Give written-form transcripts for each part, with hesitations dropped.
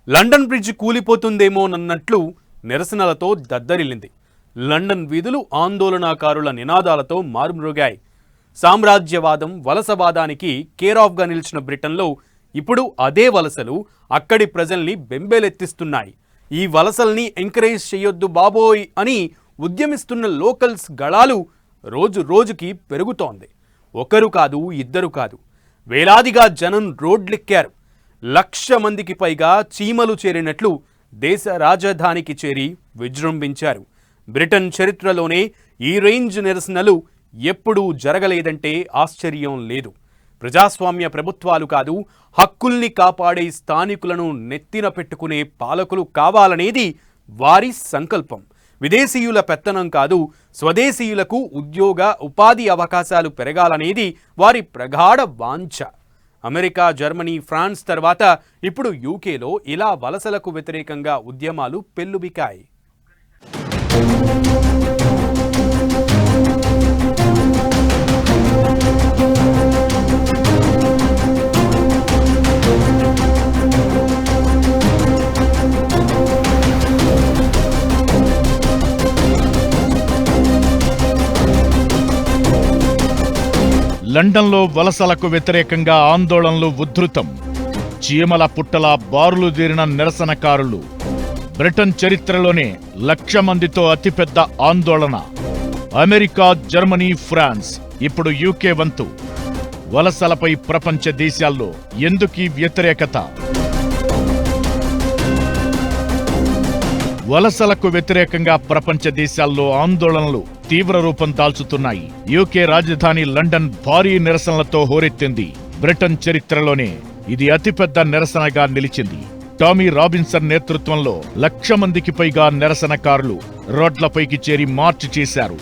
London bridge కూలిపోతుందేమోనన్నట్లు నిరసనలతో దద్దరిల్లింది. లండన్ వీధులు ఆందోళనకారుల నినాదాలతో మారుమ్రోగాయి. సామ్రాజ్యవాదం, వలసవాదానికి కేర్ ఆఫ్గా నిలిచిన బ్రిటన్లో ఇప్పుడు అదే వలసలు అక్కడి ప్రజల్ని బెంబేలెత్తిస్తున్నాయి. ఈ వలసల్ని ఎంకరేజ్ చేయొద్దు బాబోయ్ అని ఉద్యమిస్తున్న లోకల్స్ గళాలు రోజు రోజుకి పెరుగుతోంది. ఒకరు కాదు, ఇద్దరు కాదు, వేలాదిగా జనం రోడ్లెక్కారు. 1,00,000 మందికి పైగా చీమలు చేరినట్లు దేశ రాజధానికి చేరి విజృంభించారు. బ్రిటన్ చరిత్రలోనే ఈ రేంజ్ నిరసనలు ఎప్పుడూ జరగలేదంటే ఆశ్చర్యం లేదు. ప్రజాస్వామ్య ప్రభుత్వాలు కాదు, హక్కుల్ని కాపాడే స్థానికులను నెత్తిన పెట్టుకునే పాలకులు కావాలనేది వారి సంకల్పం. విదేశీయుల పెత్తనం కాదు, స్వదేశీయులకు ఉద్యోగ ఉపాధి అవకాశాలు పెరగాలనేది వారి ప్రగాఢ వాంఛ. అమెరికా, జర్మనీ, ఫ్రాన్స్ తర్వాత ఇప్పుడు యూకేలో ఇలా వలసలకు వ్యతిరేకంగా ఉద్యమాలు పెల్లుబికాయి. లండన్లో వలసలకు వ్యతిరేకంగా ఆందోళనలు ఉధృతం. చీమల పుట్టల బారులు తీరిన నిరసనకారులు. బ్రిటన్ చరిత్రలోనే 1,00,000 మందితో అతిపెద్ద ఆందోళన. అమెరికా, జర్మనీ, ఫ్రాన్స్, ఇప్పుడు యూకే వంతు. వలసలపై ప్రపంచ దేశాల్లో ఎందుకీ వ్యతిరేకత? వలసలకు వ్యతిరేకంగా ప్రపంచ దేశాల్లో ఆందోళనలు తీవ్ర రూపం దాల్చుతున్నాయి. యూకే రాజధాని లండన్ భారీ నిరసనలతో హోరెత్తింది. బ్రిటన్ చరిత్రలోనే ఇది అతిపెద్ద నిరసనగా నిలిచింది. టామీ రాబిన్సన్ నేతృత్వంలో 1,00,000 మందికి పైగా నిరసనకారులు రోడ్లపైకి చేరి మార్చి చేశారు.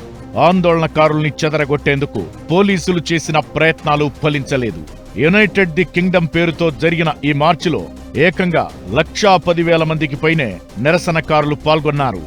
ఆందోళనకారుల్ని చెదరగొట్టేందుకు పోలీసులు చేసిన ప్రయత్నాలు ఫలించలేదు. యునైటెడ్ ది కింగ్డమ్ పేరుతో జరిగిన ఈ మార్చిలో ఏకంగా 1,10,000 మందికి పైనే నిరసనకారులు పాల్గొన్నారు.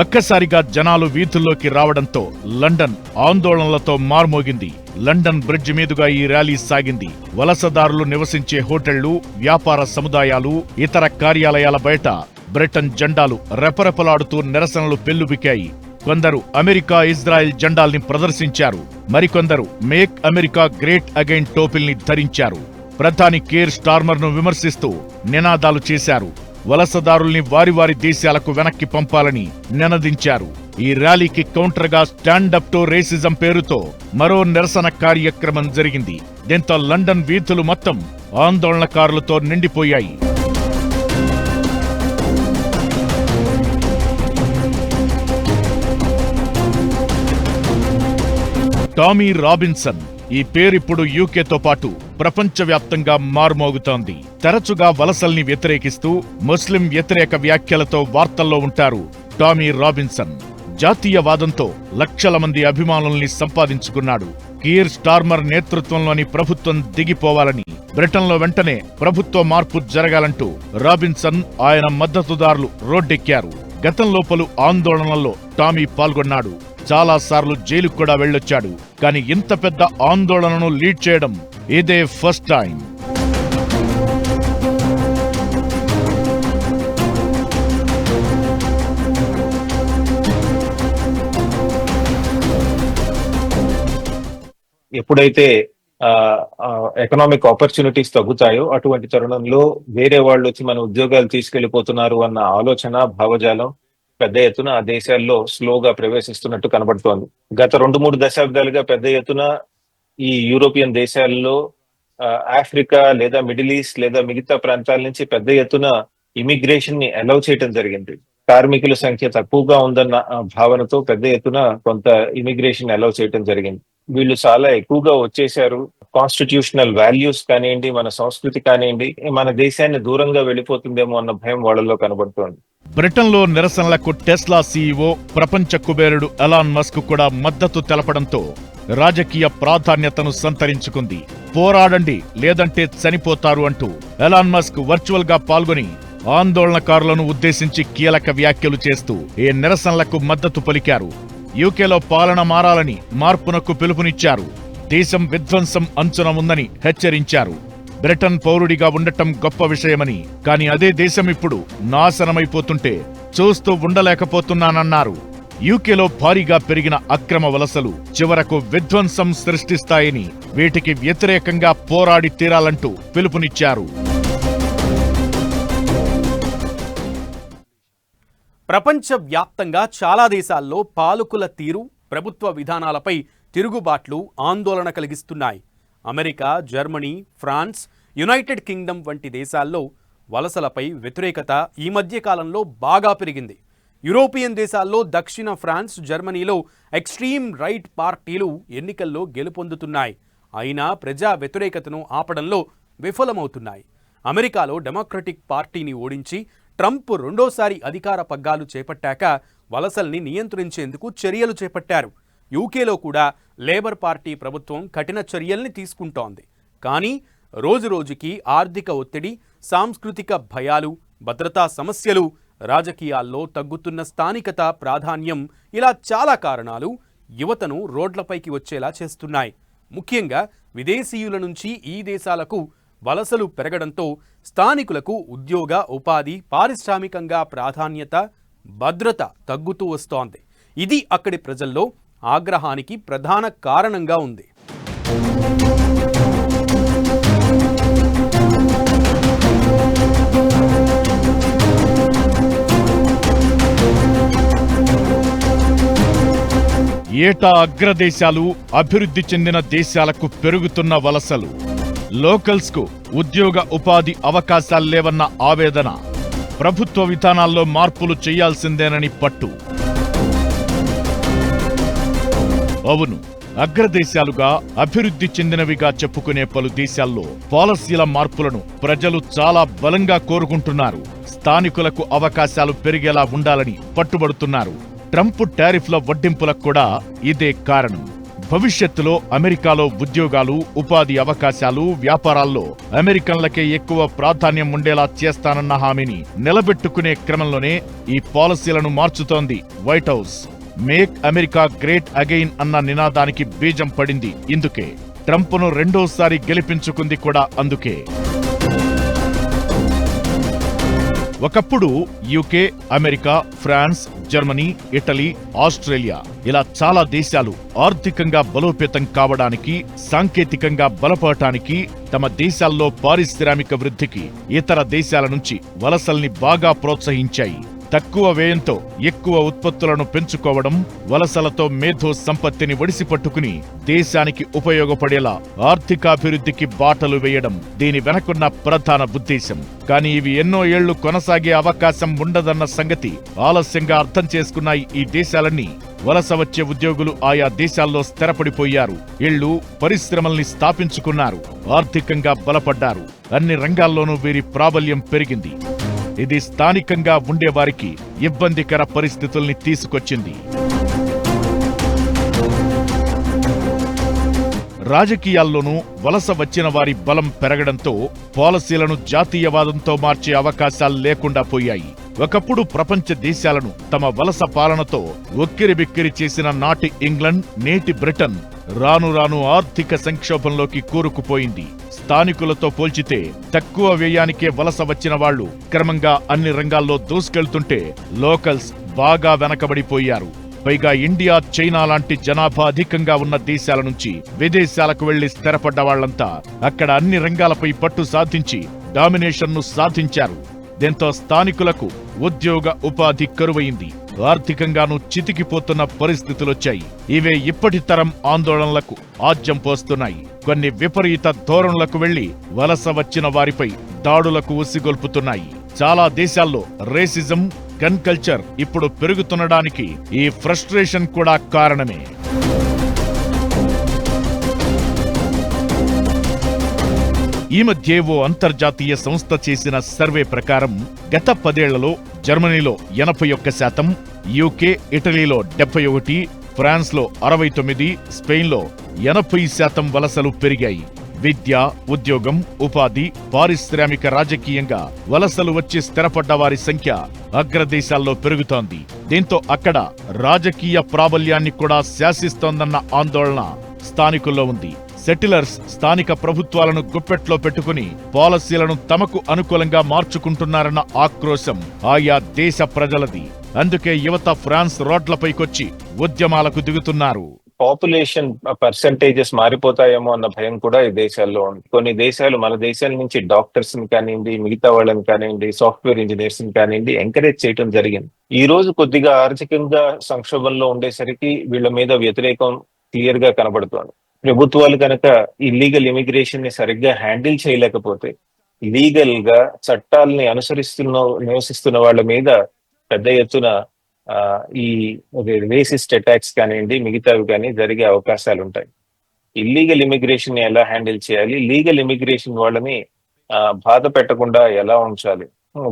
ఒక్కసారిగా జనాలు వీధుల్లోకి రావడంతో లండన్ ఆందోళనలతో మార్మోగింది. లండన్ బ్రిడ్జ్ మీదుగా ఈ ర్యాలీ సాగింది. వలసదారులు నివసించే హోటళ్లు, వ్యాపార సముదాయాలు, ఇతర కార్యాలయాల బయట బ్రిటన్ జెండాలు రెపరెపలాడుతూ నిరసనలు పెల్లుబికాయి. కొందరు అమెరికా, ఇజ్రాయెల్ జెండాల్ని ప్రదర్శించారు. మరికొందరు మేక్ అమెరికా గ్రేట్ అగైన్ టోపిల్ని ధరించారు. ప్రధాని కేర్ స్టార్మర్ను విమర్శిస్తూ నినాదాలు చేశారు. వలసదారుల్ని వారి వారి దేశాలకు వెనక్కి పంపాలని నినదించారు. ఈ ర్యాలీకి కౌంటర్గా స్టాండప్ టు రేసిజం పేరుతో మరో నిరసన కార్యక్రమం జరిగింది. దీంతో లండన్ వీధులు మొత్తం ఆందోళనకారులతో నిండిపోయాయి. టామీ రాబిన్సన్ ఈ పేరిప్పుడు యూకేతో పాటు ప్రపంచవ్యాప్తంగా మారుమోగుతోంది. తరచుగా వలసల్ని వ్యతిరేకిస్తూ ముస్లిం వ్యతిరేక వ్యాఖ్యలతో వార్తల్లో ఉంటారు టామీ రాబిన్సన్. జాతీయవాదంతో 1,00,000 మంది అభిమానుల్ని సంపాదించుకున్నాడు. కీర్ స్టార్మర్ నేతృత్వంలోని ప్రభుత్వం దిగిపోవాలని, బ్రిటన్లో వెంటనే ప్రభుత్వ మార్పు జరగాలంటూ రాబిన్సన్, ఆయన మద్దతుదారులు రోడ్డెక్కారు. గతంలో పలు ఆందోళనల్లో టామీ పాల్గొన్నాడు. చాలాసార్లు జైలుకు కూడా వెళ్ళొచ్చాడు. కానీ ఇంత పెద్ద ఆందోళనను లీడ్ చేయడం ఇదే ఫస్ట్ టైం. ఎప్పుడైతే ఎకనామిక్ ఆపర్చునిటీస్ తగ్గుతాయో అటువంటి తరుణంలో వేరే వాళ్ళు వచ్చి మన ఉద్యోగాలు తీసుకెళ్లిపోతున్నారు అన్న ఆలోచన, భావజాలం పెద్ద ఎత్తున ఆ దేశాల్లో స్లోగా ప్రవేశిస్తున్నట్టు కనబడుతోంది. గత 2-3 దశాబ్దాలుగా పెద్ద ఎత్తున ఈ యూరోపియన్ దేశాల్లో ఆఫ్రికా లేదా మిడిల్ ఈస్ట్ లేదా మిగతా ప్రాంతాల నుంచి పెద్ద ఎత్తున ఇమిగ్రేషన్ ని అలౌ చేయడం జరిగింది. కార్మికుల సంఖ్య తక్కువగా ఉందన్న భావనతో పెద్ద ఎత్తున కొంత ఇమిగ్రేషన్ అలౌ చేయడం జరిగింది. వీళ్ళు చాలా ఎక్కువగా వచ్చేశారు. కాన్స్టిట్యూషనల్ వాల్యూస్ కానివ్వండి, మన సంస్కృతి కానివ్వండి, మన దేశాన్ని దూరంగా వెళ్ళిపోతుందేమో అన్న భయం వాళ్ళలో కనబడుతోంది. బ్రిటన్లో నిరసనలకు టెస్లా సీఈఓ, ప్రపంచ కుబేరుడు ఎలాన్ మస్క్ కూడా మద్దతు తెలపడంతో రాజకీయ ప్రాధాన్యతను సంతరించుకుంది. పోరాడండి లేదంటే చనిపోతారు అంటూ ఎలాన్ మస్క్ వర్చువల్ గా పాల్గొని ఆందోళనకారులను ఉద్దేశించి కీలక వ్యాఖ్యలు చేస్తూ ఈ నిరసనలకు మద్దతు పలికారు. యూకేలో పాలన మారాలని మార్పునకు పిలుపునిచ్చారు. దేశం విధ్వంసం అంచున ఉందని హెచ్చరించారు. బ్రిటన్ పౌరుడిగా ఉండటం గొప్ప విషయమని, కాని అదే దేశం ఇప్పుడు నాశనమైపోతుంటే చూస్తూ ఉండలేకపోతున్నానన్నారు. యూకేలో భారీగా పెరిగిన అక్రమ వలసలు చివరకు విధ్వంసం సృష్టిస్తాయని, వీటికి వ్యతిరేకంగా పోరాడి తీరాలంటూ పిలుపునిచ్చారు. ప్రపంచవ్యాప్తంగా చాలా దేశాల్లో పాలకుల తీరు, ప్రభుత్వ విధానాలపై తిరుగుబాట్లు ఆందోళన కలిగిస్తున్నాయి. America, Germany, France, United Kingdom వంటి దేశాల్లో వలసలపై వ్యతిరేకత ఈ మధ్య కాలంలో బాగా పెరిగింది. యూరోపియన్ దేశాల్లో దక్షిణ ఫ్రాన్స్, జర్మనీలో ఎక్స్ట్రీమ్ రైట్ పార్టీలు ఎన్నికల్లో గెలుపొందుతున్నాయి. అయినా ప్రజా వ్యతిరేకతను ఆపడంలో విఫలమవుతున్నాయి. అమెరికాలో డెమోక్రటిక్ పార్టీని ఓడించి ట్రంప్ రెండోసారి అధికార పగ్గాలు చేపట్టాక వలసల్ని నియంత్రించేందుకు చర్యలు చేపట్టారు. యూకేలో కూడా లేబర్ పార్టీ ప్రభుత్వం కఠిన చర్యల్ని తీసుకుంటోంది. కానీ రోజురోజుకి ఆర్థిక ఒత్తిడి, సాంస్కృతిక భయాలు, భద్రతా సమస్యలు, రాజకీయాల్లో తగ్గుతున్న స్థానికత ప్రాధాన్యం, ఇలా చాలా కారణాలు యువతను రోడ్లపైకి వచ్చేలా చేస్తున్నాయి. ముఖ్యంగా విదేశీయుల నుంచి ఈ దేశాలకు వలసలు పెరగడంతో స్థానికులకు ఉద్యోగ, ఉపాధి, పారిశ్రామికంగా ప్రాధాన్యత, భద్రత తగ్గుతూ వస్తోంది. ఇది అక్కడి ప్రజల్లో ఆగ్రహానికి ప్రధాన కారణంగా ఉంది. ఏటా అగ్రదేశాలు, అభివృద్ధి చెందిన దేశాలకు పెరుగుతున్న వలసలు, లోకల్స్ కు ఉద్యోగ, ఉపాధి అవకాశాల్లేవన్న ఆవేదన, ప్రభుత్వ విధానాల్లో మార్పులు చేయాల్సిందేనని పట్టు. అవును, అగ్రదేశాలుగా, అభివృద్ధి చెందినవిగా చెప్పుకునే పలు దేశాల్లో పాలసీల మార్పులను ప్రజలు చాలా బలంగా కోరుకుంటున్నారు. స్థానికులకు అవకాశాలు పెరిగేలా ఉండాలని పట్టుబడుతున్నారు. ట్రంప్ టారిఫ్ల వడ్డింపులకు కూడా ఇదే కారణం. భవిష్యత్తులో అమెరికాలో ఉద్యోగాలు, ఉపాధి అవకాశాలు, వ్యాపారాల్లో అమెరికన్లకే ఎక్కువ ప్రాధాన్యం ఉండేలా చేస్తానన్న హామీని నిలబెట్టుకునే క్రమంలోనే ఈ పాలసీలను మార్చుతోంది White House. Make America great again అన్న నినాదానికి బీజం పడింది ఇందుకే. ట్రంప్ను రెండోసారి గెలిపించుకుంది కూడా అందుకే. ఒకప్పుడు UK, America, France, Germany, Italy, Australia ఇలా చాలా దేశాలు ఆర్థికంగా బలోపేతం కావడానికి, సాంకేతికంగా బలపడటానికి, తమ దేశాల్లో పారిశ్రామిక వృద్ధికి ఇతర దేశాల నుంచి వలసల్ని బాగా ప్రోత్సహించాయి. తక్కువ వ్యయంతో ఎక్కువ ఉత్పత్తులను పెంచుకోవడం, వలసలతో మేధో సంపత్తిని ఒడిసిపట్టుకుని దేశానికి ఉపయోగపడేలా ఆర్థికాభివృద్ధికి బాటలు వేయడం దీని వెనకున్న ప్రధాన ఉద్దేశం. కానీ ఇవి ఎన్నో ఏళ్లు కొనసాగే అవకాశం ఉండదన్న సంగతి ఆలస్యంగా అర్థం చేసుకున్నాయి ఈ దేశాలన్నీ. వలస వచ్చే ఉద్యోగులు ఆయా దేశాల్లో స్థిరపడిపోయారు. ఇళ్లు, పరిశ్రమల్ని స్థాపించుకున్నారు. ఆర్థికంగా బలపడ్డారు. అన్ని రంగాల్లోనూ వీరి ప్రాబల్యం పెరిగింది. ఇది స్థానికంగా ఉండేవారికి ఇబ్బందికర పరిస్థితుల్ని తీసుకొచ్చింది. రాజకీయాల్లోనూ వలస వచ్చిన వారి బలం పెరగడంతో పాలసీలను జాతీయవాదంతో మార్చే అవకాశాలు లేకుండా పోయాయి. ఒకప్పుడు ప్రపంచ దేశాలను తమ వలస పాలనతో ఉక్కిరిబిక్కిరి చేసిన నాటి ఇంగ్లండ్, నేటి బ్రిటన్ రాను రాను ఆర్థిక సంక్షోభంలోకి కూరుకుపోయింది. స్థానికులతో పోల్చితే తక్కువ వ్యయానికే వలస వచ్చిన వాళ్లు క్రమంగా అన్ని రంగాల్లో దూసుకెళ్తుంటే లోకల్స్ బాగా వెనకబడిపోయారు. పైగా ఇండియా, చైనా లాంటి జనాభా అధికంగా ఉన్న దేశాల నుంచి విదేశాలకు వెళ్లి స్థిరపడ్డ వాళ్లంతా అక్కడ అన్ని రంగాలపై పట్టు సాధించి డామినేషన్ను సాధించారు. దీంతో స్థానికులకు ఉద్యోగ, ఉపాధి కరువైంది. ఆర్థికంగానూ చితికిపోతున్న పరిస్థితులొచ్చాయి. ఇవే ఇప్పటి తరం ఆందోళనలకు ఆజ్యం పోస్తున్నాయి. కొన్ని విపరీత ధోరణులకు వెళ్లి వలస వచ్చిన వారిపై దాడులకు ఉసిగొల్పుతున్నాయి. చాలా దేశాల్లో రేసిజం, గన్ కల్చర్ ఇప్పుడు పెరుగుతుండడానికి ఈ ఫ్రస్ట్రేషన్ కూడా కారణమే. ఈ మధ్య ఓ అంతర్జాతీయ సంస్థ చేసిన సర్వే ప్రకారం గత 10 ఏళ్లలో జర్మనీలో 81%, యూకే, ఇటలీలో 71%, ఫ్రాన్స్లో 69%, స్పెయిన్లో 80% వలసలు పెరిగాయి. విద్య, ఉద్యోగం, ఉపాధి, పారిశ్రామిక, రాజకీయంగా వలసలు వచ్చి స్థిరపడ్డ వారి సంఖ్య అగ్రదేశాల్లో పెరుగుతోంది. దీంతో అక్కడ రాజకీయ ప్రాబల్యాన్ని కూడా శాసిస్తోందన్న ఆందోళన స్థానికుల్లో ఉంది. సెటిలర్స్ స్థానిక ప్రభుత్వాలను గుప్పెట్లో పెట్టుకుని పాలసీలను తమకు అనుకూలంగా మార్చుకుంటున్నారన్న ఆక్రోశం ఆయా దేశ ప్రజలది. అందుకే యువత ఫ్రాన్స్ రోడ్లపైకొచ్చి ఉద్యమాలకు దిగుతున్నారు. పాపులేషన్ పర్సంటేజెస్ మారిపోతాయేమో అన్న భయం కూడా ఈ దేశాల్లో ఉంది. కొన్ని దేశాలు మన దేశాల నుంచి డాక్టర్స్ ని కానివ్వండి, మిగతా వాళ్ళని కానివ్వండి, సాఫ్ట్వేర్ ఇంజనీర్స్ ని కానివ్వండి ఎంకరేజ్ చేయడం జరిగింది. ఈ రోజు కొద్దిగా ఆర్థికంగా సంక్షోభంలో ఉండేసరికి వీళ్ళ మీద వ్యతిరేకం క్లియర్ గా కనబడుతోంది. ప్రభుత్వాలు కనుక ఇల్లీగల్ ఇమిగ్రేషన్ ని సరిగ్గా హ్యాండిల్ చేయలేకపోతే లీగల్ గా చట్టాలని నివసిస్తున్న వాళ్ళ మీద పెద్ద ఎత్తున ఈ రేసిస్ట్ అటాక్స్ కానివ్వండి, మిగతావి కానీ జరిగే అవకాశాలు ఉంటాయి. ఇల్లీగల్ ఇమిగ్రేషన్ ని ఎలా హ్యాండిల్ చేయాలి, లీగల్ ఇమిగ్రేషన్ వాళ్ళని బాధ పెట్టకుండా ఎలా ఉంచాలి,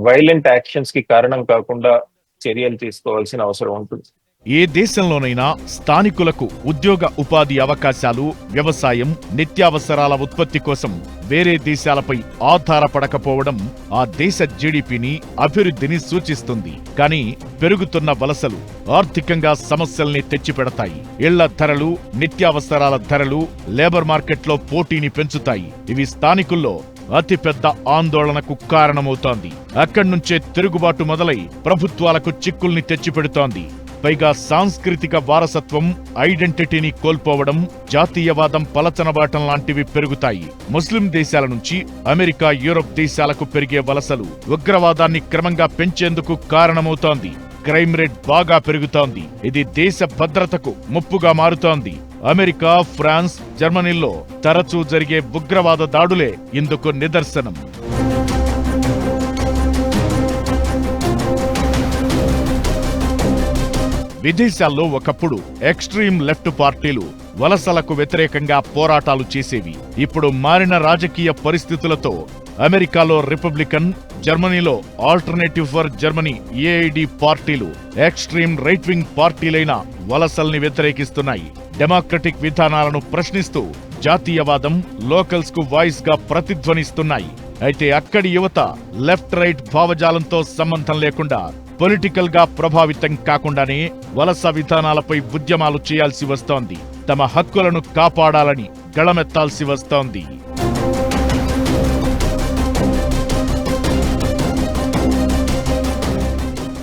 వైలెంట్ యాక్షన్స్ కి కారణం కాకుండా చర్యలు తీసుకోవాల్సిన అవసరం ఉంటుంది. ఏ దేశంలోనైనా స్థానికులకు ఉద్యోగ ఉపాధి అవకాశాలు, వ్యవసాయం, నిత్యావసరాల ఉత్పత్తి కోసం వేరే దేశాలపై ఆధారపడకపోవడం ఆ దేశ జీడీపీని, అభివృద్ధిని సూచిస్తుంది. కానీ పెరుగుతున్న వలసలు ఆర్థికంగా సమస్యల్ని తెచ్చిపెడతాయి. ఇళ్ల ధరలు, నిత్యావసరాల ధరలు లేబర్ మార్కెట్లో పోటీని పెంచుతాయి. ఇవి స్థానికుల్లో అతిపెద్ద ఆందోళనకు కారణమవుతోంది. అక్కడ్నుంచే తిరుగుబాటు మొదలై ప్రభుత్వాలకు చిక్కుల్ని తెచ్చిపెడుతోంది. పైగా సాంస్కృతిక వారసత్వం, ఐడెంటిటీని కోల్పోవడం, జాతీయవాదం పలచనబాటం లాంటివి పెరుగుతాయి. ముస్లిం దేశాల నుంచి అమెరికా, యూరప్ దేశాలకు పెరిగే వలసలు ఉగ్రవాదాన్ని క్రమంగా పెంచేందుకు కారణమవుతోంది. క్రైమ్ రేట్ బాగా పెరుగుతోంది. ఇది దేశ భద్రతకు ముప్పుగా మారుతోంది. అమెరికా, ఫ్రాన్స్, జర్మనీల్లో తరచూ జరిగే ఉగ్రవాద దాడులే ఇందుకు నిదర్శనం. విదేశాల్లో ఒకప్పుడు ఎక్స్ట్రీమ్ లెఫ్ట్ పార్టీలు వలసలకు వ్యతిరేకంగా పోరాటాలు చేసేవి. ఇప్పుడు మారిన రాజకీయ పరిస్థితులతో అమెరికాలో రిపబ్లికన్, జర్మనీలో ఆల్టర్నేటివ్ ఫర్ జర్మనీ ఏఐడి పార్టీలు ఎక్స్ట్రీమ్ రైట్ వింగ్ పార్టీలైన వలసల్ని వ్యతిరేకిస్తున్నాయి. డెమోక్రటిక్ విధానాలను ప్రశ్నిస్తూ జాతీయవాదం, లోకల్స్ కు వాయిస్ గా ప్రతిధ్వనిస్తున్నాయి. అయితే అక్కడి యువత లెఫ్ట్ రైట్ భావజాలంతో సంబంధం లేకుండా పొలిటికల్ గా ప్రభావితం కాకుండానే వలస విధానాలపై ఉద్యమాలు చేయాల్సి వస్తోంది. తమ హక్కులను కాపాడాలని గళమెత్తాల్సి వస్తోంది.